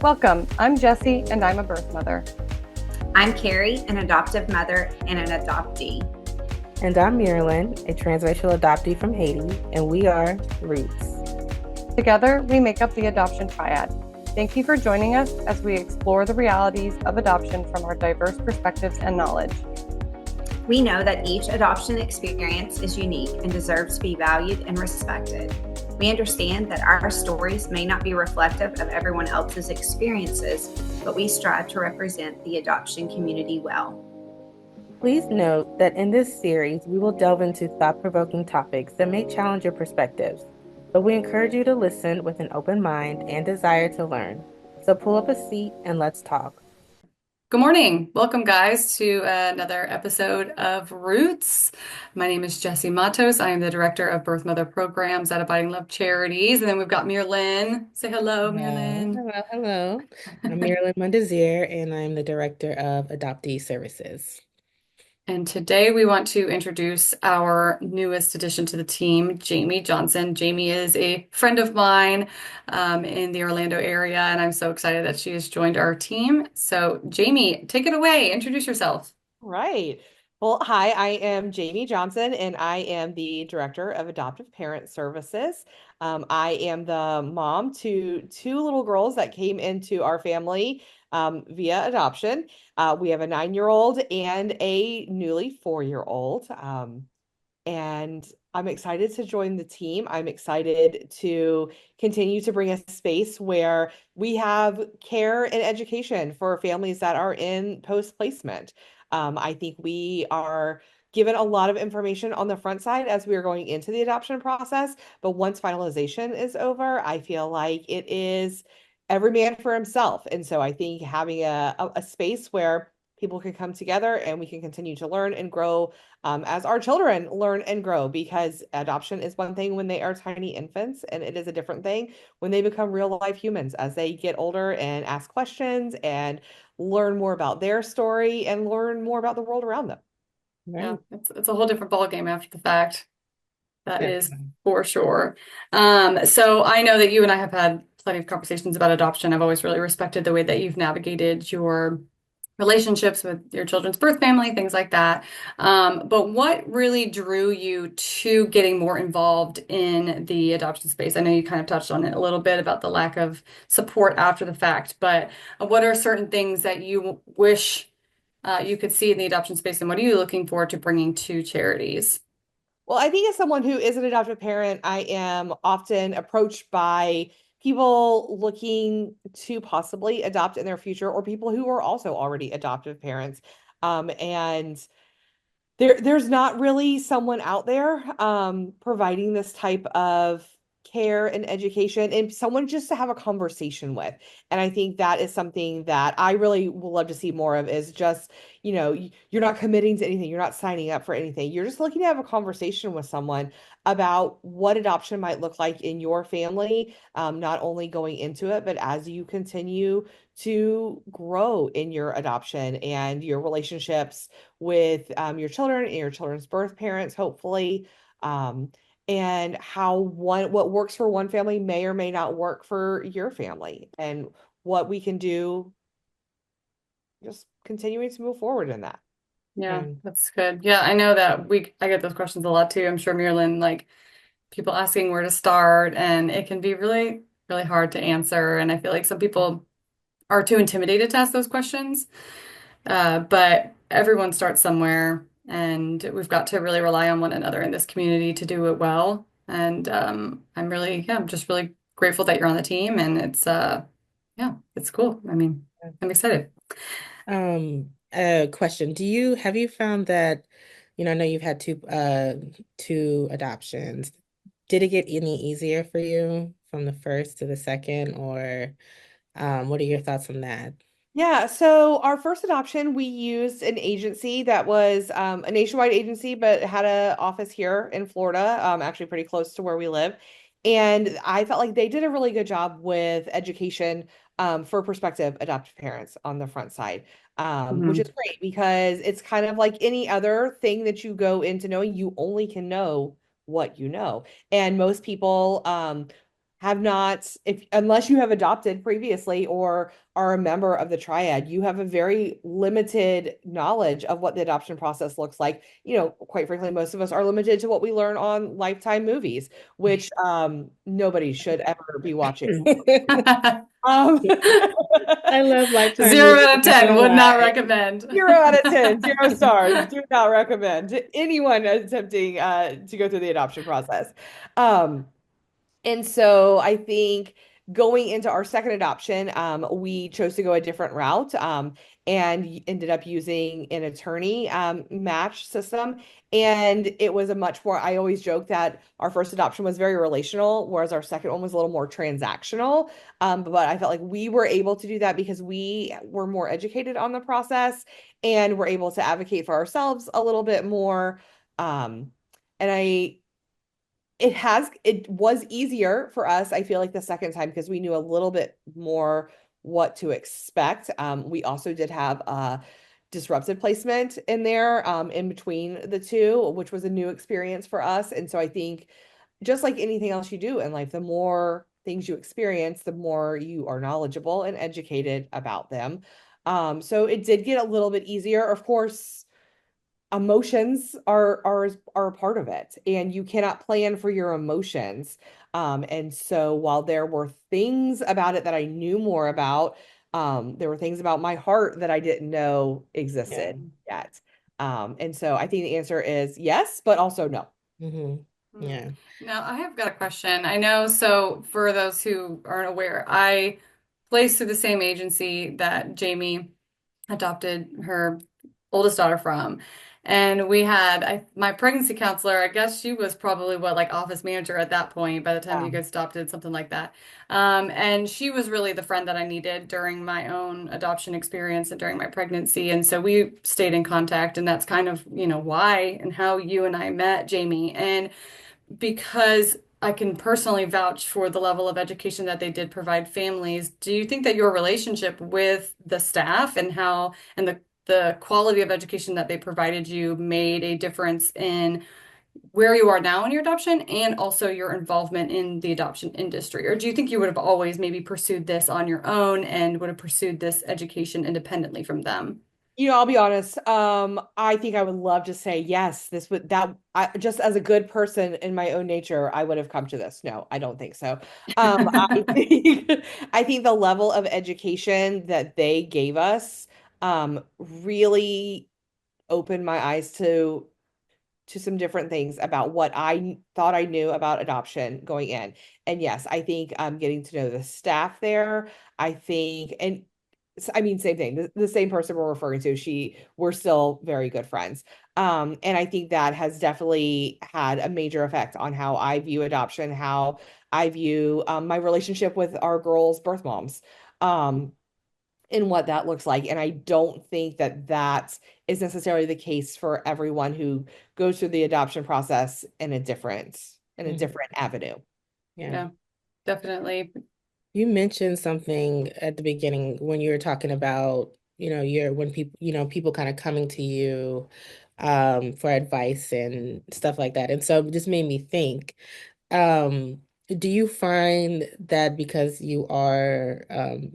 Welcome. I'm Jessie, and I'm a birth mother. I'm Carrie, an adoptive mother and an adoptee. And I'm Marilyn, a transracial adoptee from Haiti, and we are Roots. Together, we make up the Adoption Triad. Thank you for joining us as we explore the realities of adoption from our diverse perspectives and knowledge. We know that each adoption experience is unique and deserves to be valued and respected. We understand that our stories may not be reflective of everyone else's experiences, but we strive to represent the adoption community well. Please note that in this series, we will delve into thought-provoking topics that may challenge your perspectives, but we encourage you to listen with an open mind and desire to learn. So pull up a seat and let's talk. Good morning. Welcome, guys, to another episode of Roots. My name is Jessie Matos. I am the Director of Birth Mother Programs at Abiding Love Charities. And then we've got Marilyn. Say hello, Marilyn. Hello. I'm Marilyn Mundesir, and I'm the Director of Adoptee Services. And today we want to introduce our newest addition to the team, Jamie Johnson. Jamie is a friend of mine in the Orlando area, and I'm so excited that she has joined our team. So, Jamie, take it away. Introduce yourself. Right. Well, hi, I am Jamie Johnson, and I am the Director of Adoptive Parent Services. I am the mom to two little girls that came into our family via adoption. We have a 9-year-old and a newly 4-year-old. And I'm excited to join the team. I'm excited to continue to bring a space where we have care and education for families that are in post-placement. I think we are given a lot of information on the front side as we are going into the adoption process, but once finalization is over, I feel like it is every man for himself. And so I think having a space where people can come together and we can continue to learn and grow as our children learn and grow, because adoption is one thing when they are tiny infants, and it is a different thing when they become real life humans as they get older and ask questions and learn more about their story and learn more about the world around them. Yeah, it's a whole different ballgame after the fact. That is Definitely. for sure. So I know that you and I have had plenty of conversations about adoption. I've always really respected the way that you've navigated your relationships with your children's birth family, things like that. But what really drew you to getting more involved in the adoption space? I know you kind of touched on it a little bit about the lack of support after the fact, but what are certain things that you wish you could see in the adoption space, and what are you looking forward to bringing to charities? Well, I think as someone who is an adoptive parent, I am often approached by people looking to possibly adopt in their future, or people who are also already adoptive parents. And there's not really someone out there providing this type of care and education, and someone just to have a conversation with. And I think that is something that I really would love to see more of, is just, you're not committing to anything, you're not signing up for anything, you're just looking to have a conversation with someone about what adoption might look like in your family, not only going into it, but as you continue to grow in your adoption and your relationships with your children and your children's birth parents, hopefully, and how what works for one family may or may not work for your family, and what we can do, just continuing to move forward in that. Yeah, And that's good. Yeah, I know that I get those questions a lot too. I'm sure Marilyn, like people asking where to start, and it can be really, really hard to answer. And I feel like some people are too intimidated to ask those questions. But everyone starts somewhere, and we've got to really rely on one another in this community to do it well. And I'm just really grateful that you're on the team, and yeah, it's cool. I mean, I'm excited. a question. Have you found that, I know you've had two adoptions. Did it get any easier for you from the first to the second, or what are your thoughts on that? Yeah, so our first adoption, we used an agency that was a nationwide agency, but had an office here in Florida, actually pretty close to where we live. And I felt like they did a really good job with education for prospective adoptive parents on the front side, which Mhm. is great, because it's kind of like any other thing that you go into knowing. You only can know what you know. And most people have not, if unless you have adopted previously or are a member of the triad, you have a very limited knowledge of what the adoption process looks like. Quite frankly, most of us are limited to what we learn on Lifetime movies, which nobody should ever be watching. Um, I love Lifetime Zero movies. out I'm of not 10, gonna would not lie. recommend. 0 out of 10, 0 stars. Do not recommend to anyone attempting to go through the adoption process. Um, and so I think going into our second adoption, we chose to go a different route, and ended up using an attorney match system. And it was a much more, I always joke that our first adoption was very relational, whereas our second one was a little more transactional. But I felt like we were able to do that because we were more educated on the process and were able to advocate for ourselves a little bit more. And it was easier for us, I feel like, the second time because we knew a little bit more what to expect. We also did have a disruptive placement in there, in between the two, which was a new experience for us. And so I think just like anything else you do in life, the more things you experience, the more you are knowledgeable and educated about them. So it did get a little bit easier. Of course, emotions are a part of it, and you cannot plan for your emotions. And so while there were things about it that I knew more about, there were things about my heart that I didn't know existed yet. And so I think the answer is yes, but also no. Mhm. Yeah. Now, I have got a question. I know, so for those who aren't aware, I placed through the same agency that Jamie adopted her oldest daughter from. And we had my pregnancy counselor, I guess she was probably what, like office manager at that point by the time you Yeah. guys adopted, something like that. And she was really the friend that I needed during my own adoption experience and during my pregnancy. And so we stayed in contact, and that's kind of, why and how you and I met, Jamie. And because I can personally vouch for the level of education that they did provide families, do you think that your relationship with the staff and the quality of education that they provided you made a difference in where you are now in your adoption and also your involvement in the adoption industry? Or do you think you would have always maybe pursued this on your own and would have pursued this education independently from them? I'll be honest. I think I would love to say yes, this would that I just as a good person in my own nature, I would have come to this. No, I don't think so. I think I think the level of education that they gave us really opened my eyes to some different things about what I thought I knew about adoption going in. And yes, I think getting to know the staff there, I think, and I mean, same thing, the same person we're referring to, we're still very good friends. And I think that has definitely had a major effect on how I view adoption, how I view my relationship with our girls' birth moms. And what that looks like. And I don't think that that is necessarily the case for everyone who goes through the adoption process in a Mhm. different avenue. Yeah. Yeah, definitely. You mentioned something at the beginning when you were talking about, when people kind of coming to you for advice and stuff like that. And so it just made me think, um, do you find that because you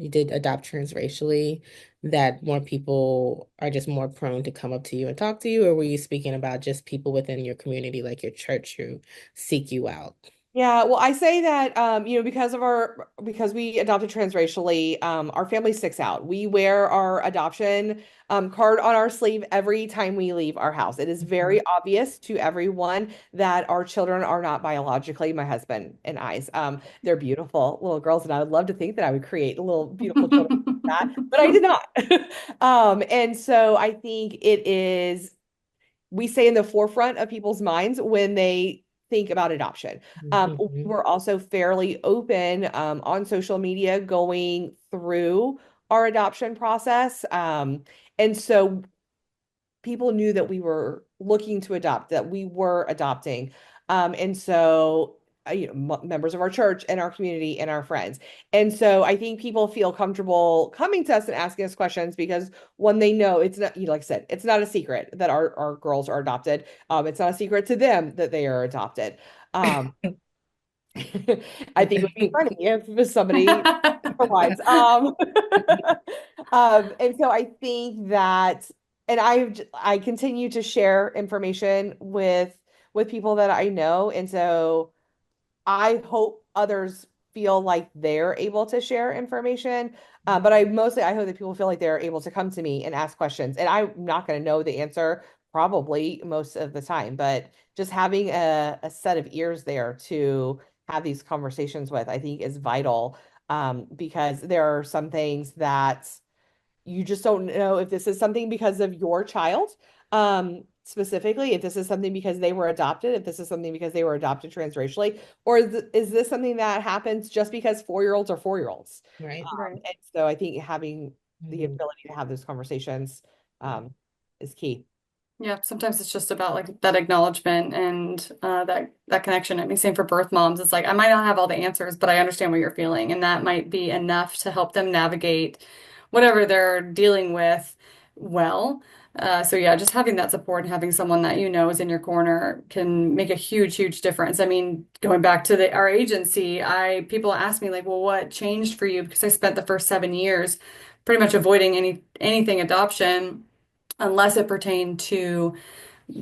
did adopt transracially, that more people are just more prone to come up to you and talk to you, or were you speaking about just people within your community, like your church, who seek you out? Yeah, well, I say that because we adopted transracially, our family sticks out. We wear our adoption card on our sleeve every time we leave our house. It is very obvious to everyone that our children are not biologically my husband and I's. They're beautiful little girls, and I would love to think that I would create little beautiful children like that, but I did not. And so I think we stay in the forefront of people's minds when they think about adoption. We Mhm. were also fairly open on social media going through our adoption process. And so people knew that we were looking to adopt, that we were adopting. And so, members of our church and our community and our friends. And so I think people feel comfortable coming to us and asking us questions because when they know it's not, like I said, it's not a secret that our girls are adopted. It's not a secret to them that they are adopted. Um, I think it would be funny if somebody otherwise. And so I think that, and I continue to share information with people that I know, and so I hope others feel like they're able to share information. But I hope that people feel like they're able to come to me and ask questions. And I'm not going to know the answer probably most of the time, but just having a set of ears there to have these conversations with, I think is vital. Because there are some things that you just don't know if this is something because of your child, specifically, if this is something because they were adopted, if this is something because they were adopted transracially, or is this something that happens just because 4-year-olds are 4-year-olds? Right. Right. And so I think having the Mhm. ability to have those conversations is key. Yeah, sometimes it's just about like that acknowledgement and that connection. I mean, same for birth moms. It's like I might not have all the answers, but I understand what you're feeling, and that might be enough to help them navigate whatever they're dealing with well. So yeah, just having that support and having someone that you know is in your corner can make a huge, huge difference. I mean, going back to our agency, I people ask me like, well, what changed for you? Because I spent the first 7 years pretty much avoiding anything adoption unless it pertained to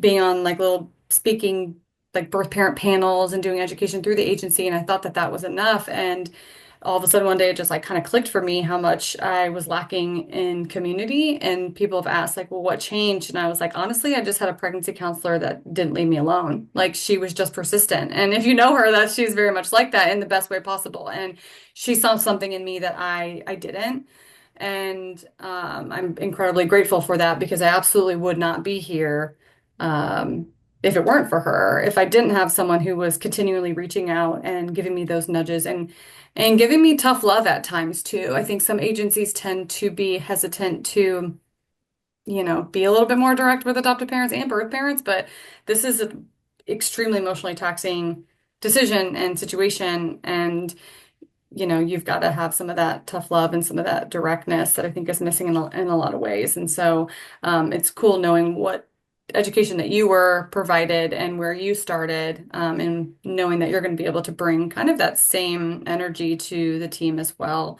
being on like little speaking like birth parent panels and doing education through the agency. And I thought that that was enough. And all of a sudden one day it just like kind of clicked for me how much I was lacking in community. And people have asked like, well, what changed? And I was like, honestly, I just had a pregnancy counselor that didn't leave me alone. Like she was just persistent. And if you know her, that she's very much like that in the best way possible. And she saw something in me that I didn't. And I'm incredibly grateful for that because I absolutely would not be here um, if it weren't for her. If I didn't have someone who was continually reaching out and giving me those nudges and giving me tough love at times too. I think some agencies tend to be hesitant to, be a little bit more direct with adoptive parents and birth parents, but this is an extremely emotionally taxing decision and situation. And you've got to have some of that tough love and some of that directness that I think is missing in a lot of ways. And so it's cool knowing what education that you were provided and where you started, and knowing that you're going to be able to bring kind of that same energy to the team as well.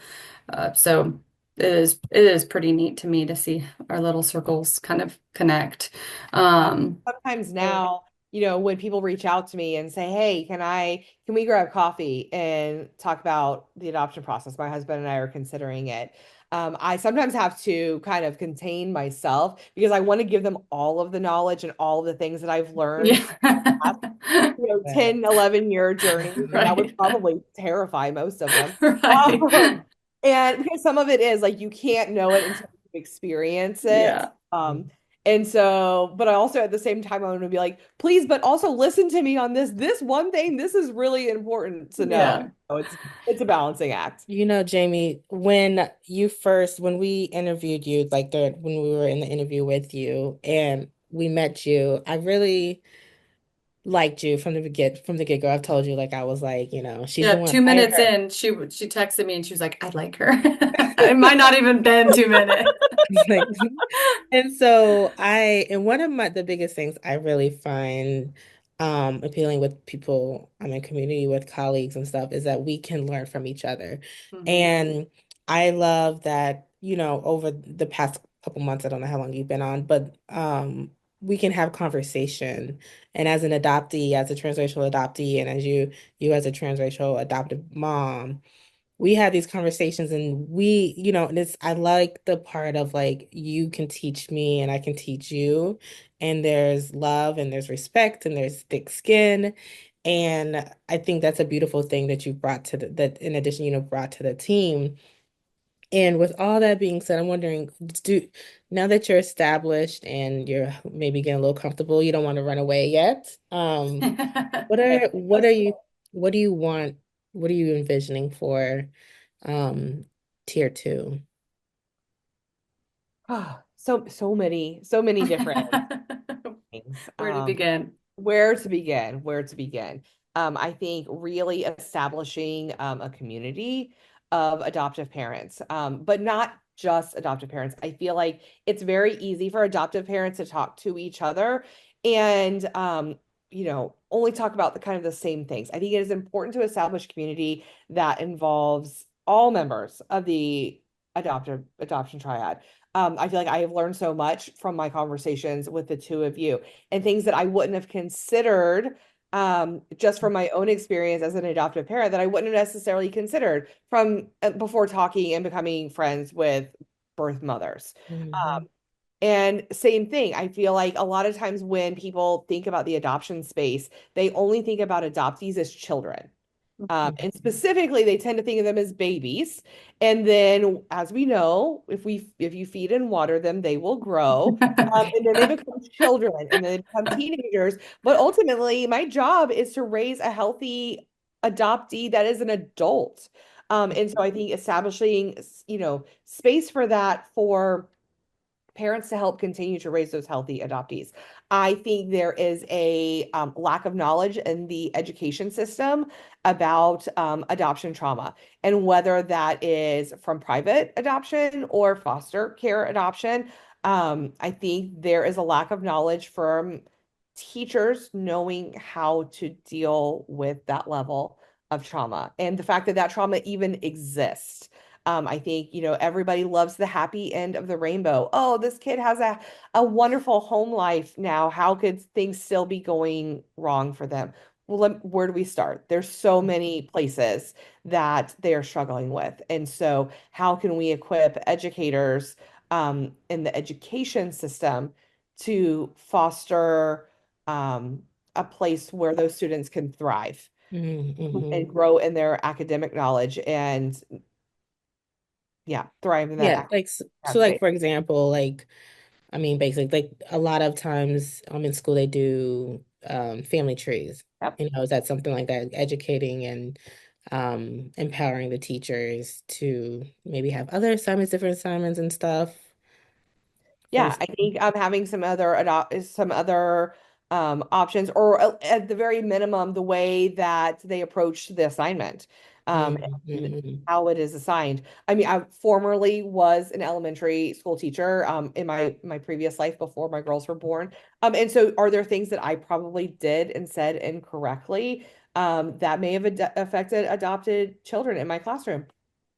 So it is pretty neat to me to see our little circles kind of connect. Sometimes now, when people reach out to me and say, "Hey, can we grab coffee and talk about the adoption process? My husband and I are considering it." I sometimes have to kind of contain myself because I want to give them all of the knowledge and all of the things that I've learned Yeah. past, Right. 10, 11-year journey, and that would Right. probably terrify most of them. Right. And because some of it is like you can't know it until you experience it. Yeah. And so, but I also at the same time, I want to be like, please, but also listen to me on this one thing. This is really important to know. Yeah. So it's a balancing act. Jamie, when we interviewed you, like when we were in the interview with you and we met you, I really liked you from the get-go. I've told you, like, I was like, she's Yeah, the one 2 minutes hire in, she texted me and she was like, I like her. It might not even been 2 minutes. her. Like, and so and one of the biggest things I really find appealing with people I'm in community with colleagues and stuff is that we can learn from each other. Mhm. And I love that, over the past couple months, I don't know how long you've been on, but we can have conversation. And as an adoptee, as a transracial adoptee, and as you as a transracial adoptive mom, we had these conversations and and I like the part of like you can teach me and I can teach you, and there's love and there's respect and there's thick skin. And I think that's a beautiful thing that you brought to that in addition, brought to the team. And with all that being said, I'm wondering, now that you're established and you're maybe getting a little comfortable, you don't want to run away yet. What are what are you what do you want? What are you envisioning for tier two? So many different things. Where to begin? Where to begin? Where to begin? I think really establishing a community of adoptive parents, but not just adoptive parents. I feel like it's very easy for adoptive parents to talk to each other and only talk about the kind of the same things. I think it is important to establish community that involves all members of the adoption triad. I feel like I have learned so much from my conversations with the two of you and things that I wouldn't have considered just from my own experience as an adoptive parent that I wouldn't have necessarily considered from before talking and becoming friends with birth mothers. Mhm. And same thing, I feel like a lot of times when people think about the adoption space, they only think about adoptees as children. And specifically, they tend to think of them as babies. And then, as we know, if you feed and water them, they will grow. And then they become children, and then they become teenagers. But ultimately, my job is to raise a healthy adoptee that is an adult. And so I think establishing, space for that for parents to help continue to raise those healthy adoptees. I think there is a lack of knowledge in the education system about adoption trauma and whether that is from private adoption or foster care adoption. I think there is a lack of knowledge from teachers knowing how to deal with that level of trauma and the fact that that trauma even exists. I think, everybody loves the happy end of the rainbow. Oh, this kid has a wonderful home life now. How could things still be going wrong for them? Well, where do we start? There's so many places that they are struggling with. And so, how can we equip educators in the education system to foster a place where those students can thrive and Mhm. grow in their academic knowledge and thrive in that Yeah, like so like space. for example, like I mean basically like a lot of times in school they do family trees. Yep. Is that something like that, educating and empowering the teachers to maybe have other assignments, different assignments and stuff for Yeah, the I think having some other options, or at the very minimum, the way that they approach the assignment, and Mhm. how it is assigned. I mean, I formerly was an elementary school teacher in my previous life before my girls were born. And so, are there things that I probably did and said incorrectly that may have affected adopted children in my classroom?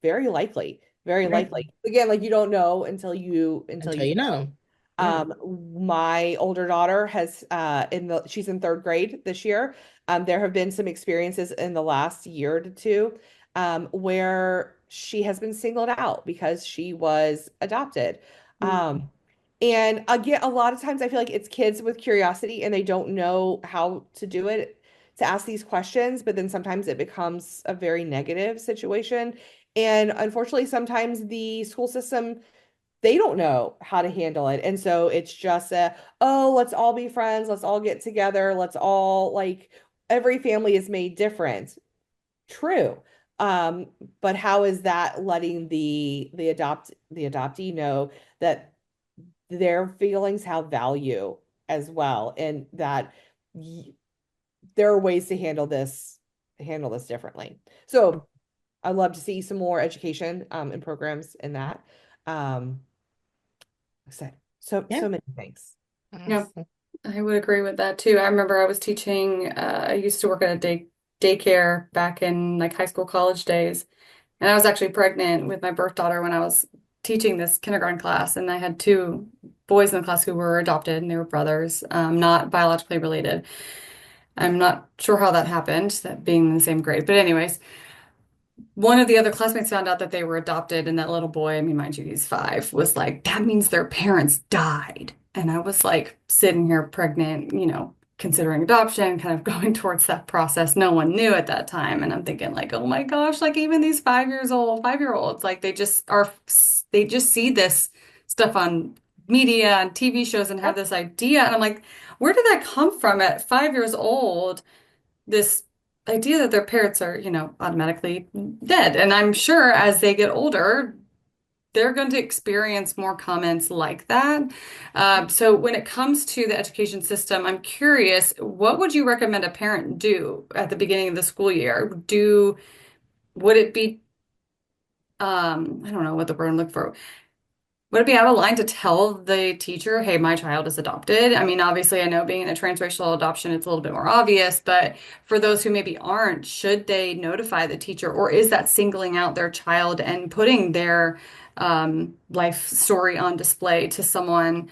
Very likely. Very Right. likely. Again, like you don't know until Until you you know. Yeah. um, my older daughter has she's in third grade this year. There have been some experiences in the last year to two where she has been singled out because she was adopted. Um, and again, a lot of times I feel like it's kids with curiosity and they don't know how to do it, to ask these questions, but then sometimes it becomes a very negative situation. And unfortunately, sometimes the school system they don't know how to handle it. And so it's just oh, let's all be friends, let's all get together, let's all like every family is made different. True. Um, but how is that letting the adoptee know that their feelings have value as well and that y there are ways to handle this differently. So I'd love to see some more education and programs in that. Um, so Yeah. so many things. Yeah, Awesome. I would agree with that too. I remember I was teaching, I used to work at a daycare back in like high school, college days. And I was actually pregnant with my birth daughter when I was teaching this kindergarten class. And I had two boys in the class who were adopted and they were brothers, not biologically related. I'm not sure how that happened, that being in the same grade. But anyways, one of the other classmates found out that they were adopted, and that little boy, I mean, mind you, he's 5, was like, that means their parents died. And I was like sitting here pregnant, considering adoption, kind of going towards that process. No one knew at that time. And I'm thinking like, oh my gosh, like even these 5-year-olds, like they just see this stuff on media and TV shows and have Yep. this idea. And I'm like, where did that come from at 5 years old? This idea that their parents are, automatically dead. And I'm sure as they get older, they're going to experience more comments like that. So when it comes to the education system, I'm curious, what would you recommend a parent do at the beginning of the school year? Would it be, I don't know what the word I'm looking for. would it be out of line to tell the teacher, hey, my child is adopted? I mean, obviously, I know being in a transracial adoption, it's a little bit more obvious, but for those who maybe aren't, should they notify the teacher, or is that singling out their child and putting their life story on display to someone,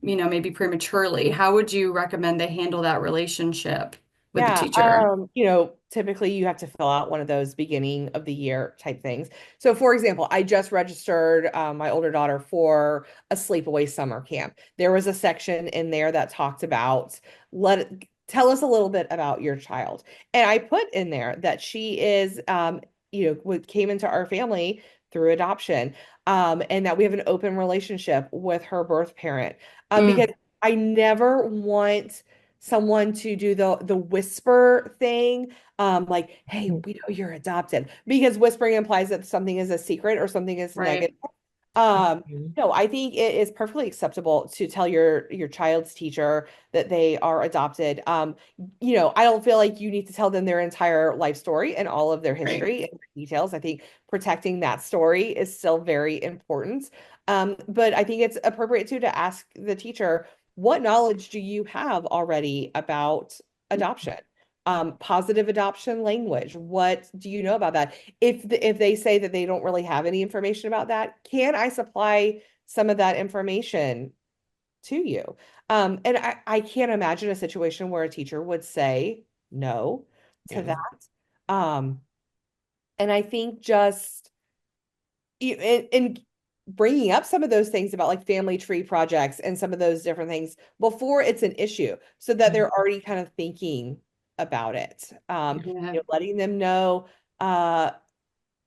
maybe prematurely? How would you recommend they handle that relationship with the Yeah, teacher? typically you have to fill out one of those beginning of the year type things. So, for example, I just registered my older daughter for a sleepaway summer camp. There was a section in there that talked about tell us a little bit about your child. And I put in there that she is, came into our family through adoption, and that we have an open relationship with her birth parent. Because Mm, I never want someone to do the whisper thing, like, hey, we know you're adopted, because whispering implies that something is a secret or something is right. negative. um Mhm. no, I think it is perfectly acceptable to tell your child's teacher that they are adopted. I don't feel like you need to tell them their entire life story and all of their Right. history and details. I think protecting that story is still very important. But I think it's appropriate too to ask the teacher, what knowledge do you have already about adoption? Positive adoption language. What do you know about that? If they say that they don't really have any information about that, can I supply some of that information to you? And I can't imagine a situation where a teacher would say no to Yeah. that. And I think just in bringing up some of those things about like family tree projects and some of those different things before it's an issue, so that they're already kind of thinking about it. Yeah. Letting them know, uh,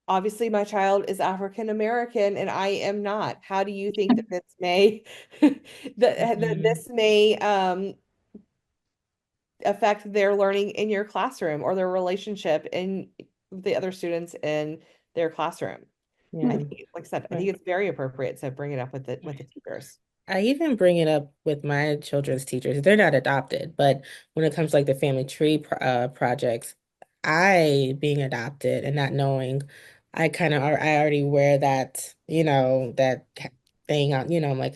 obviously my child is African American and I am not. How do you think that this may that Mhm. this may affect their learning in your classroom or their relationship in the other students in their classroom? I Yeah. think, like I said, I Right. think it's very appropriate to bring it up with the teachers. I even bring it up with my children's teachers. They're not adopted, but when it comes to like the family tree projects, I being adopted and not knowing, I already wear that, thing out, I'm like,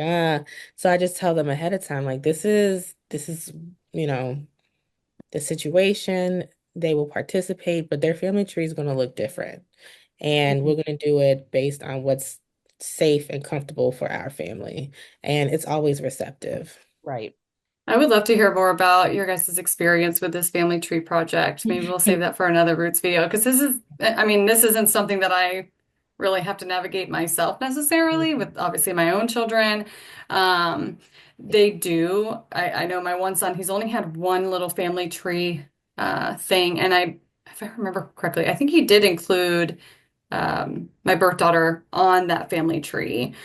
so I just tell them ahead of time, like this is, you know, the situation. They will participate, but their family tree is going to look different. And we're going to do it based on what's safe and comfortable for our family. And it's always receptive. Right. I would love to hear more about your guys' experience with this family tree project. Maybe we'll save that for another Roots video because this isn't something that I really have to navigate myself necessarily with obviously my own children. Um, I know my one son, he's only had one little family tree thing. And if I remember correctly, I think he did include my birth daughter on that family tree.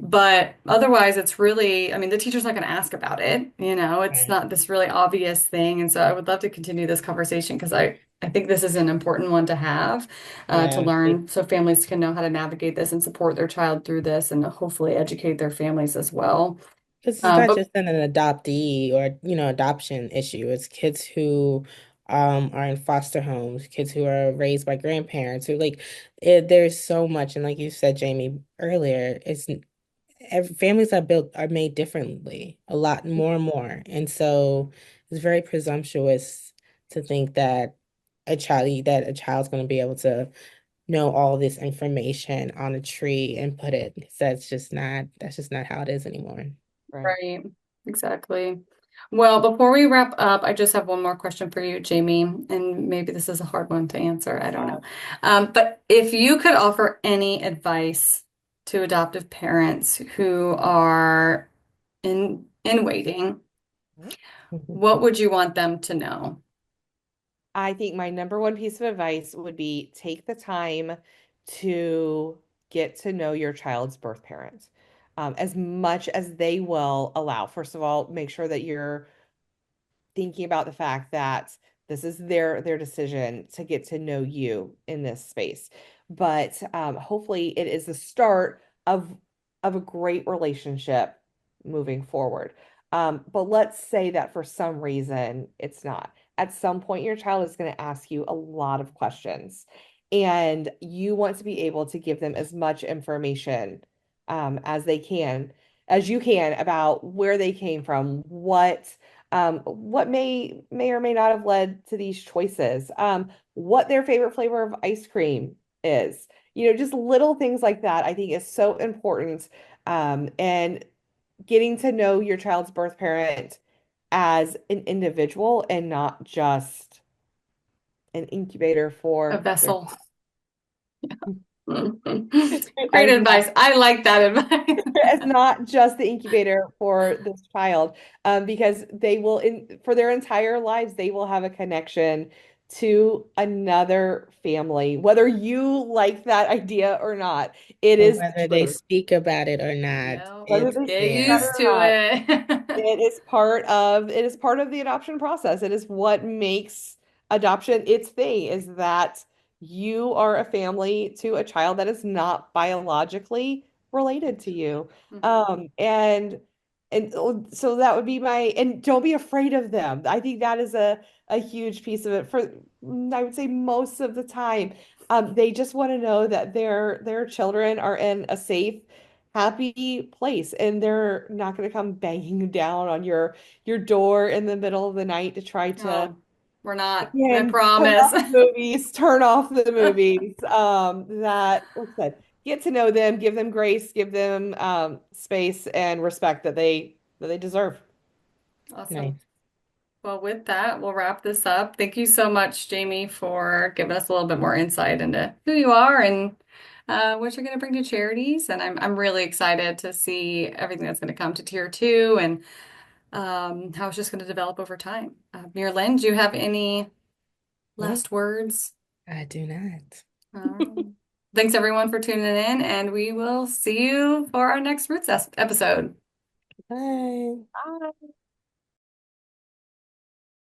But otherwise, it's really, I mean, the teacher's not going to ask about it. It's Right. not this really obvious thing. And so I would love to continue this conversation because I think this is an important one to have to Yeah. learn so families can know how to navigate this and support their child through this and hopefully educate their families as well. Because it's not But just an adoptee or, adoption issue. It's kids who are in foster homes, kids who are raised by grandparents who there's so much. And like you said, Jamie, earlier, families are made differently, a lot more and more. And so it's very presumptuous to think that a child's going to be able to know all this information on a tree and put it. 'Cause that's just not how it is anymore. Right. right, exactly. Well, before we wrap up, I just have one more question for you, Jamie, and maybe this is a hard one to answer. I don't know. But if you could offer any advice to adoptive parents who are in waiting, what would you want them to know? I think my number one piece of advice would be take the time to get to know your child's birth parent, as much as they will allow. First of all, make sure that you're thinking about the fact that this is their decision to get to know you in this space. But hopefully it is the start of a great relationship moving forward. But let's say that for some reason it's not. At some point, your child is going to ask you a lot of questions, and you want to be able to give them as much information as you can about where they came from, what may or may not have led to these choices, what their favorite flavor of ice cream is. Just little things like that, I think is so important. And getting to know your child's birth parent as an individual and not just an incubator A for their vessel. Great as advice. I like that advice. as not just the incubator for this child, because they will, for their entire lives, they will have a connection to another family, whether you like that idea or not. It Or is the whether they truth. speak about it or not, No, Whether it's they get speak about it there. used or to not, it. it is part of the adoption process. It is what makes adoption its thing, is that you are a family to a child that is not biologically related to you. Mhm. So that would be and don't be afraid of them. I think that is a huge piece of it for, I would say, most of the time. They just want to know that their children are in a safe, happy place, and they're not going to come banging down on your door in the middle of the night to try to, Oh, we're not. I again, promise. turn off the movies. That, like I said, get to know them, give them grace, give them space and respect that they deserve. Nice. Awesome. Well, with that, we'll wrap this up. Thank you so much, Jamie, for giving us a little bit more insight into who you are and what you're going to bring to charities. And I'm really excited to see everything that's going to come to tier two and how it's just going to develop over time. Mira Lynn, do you have any No, last words? I do not. All right. Thanks everyone for tuning in, and we will see you for our next Roots episode. Bye. Bye.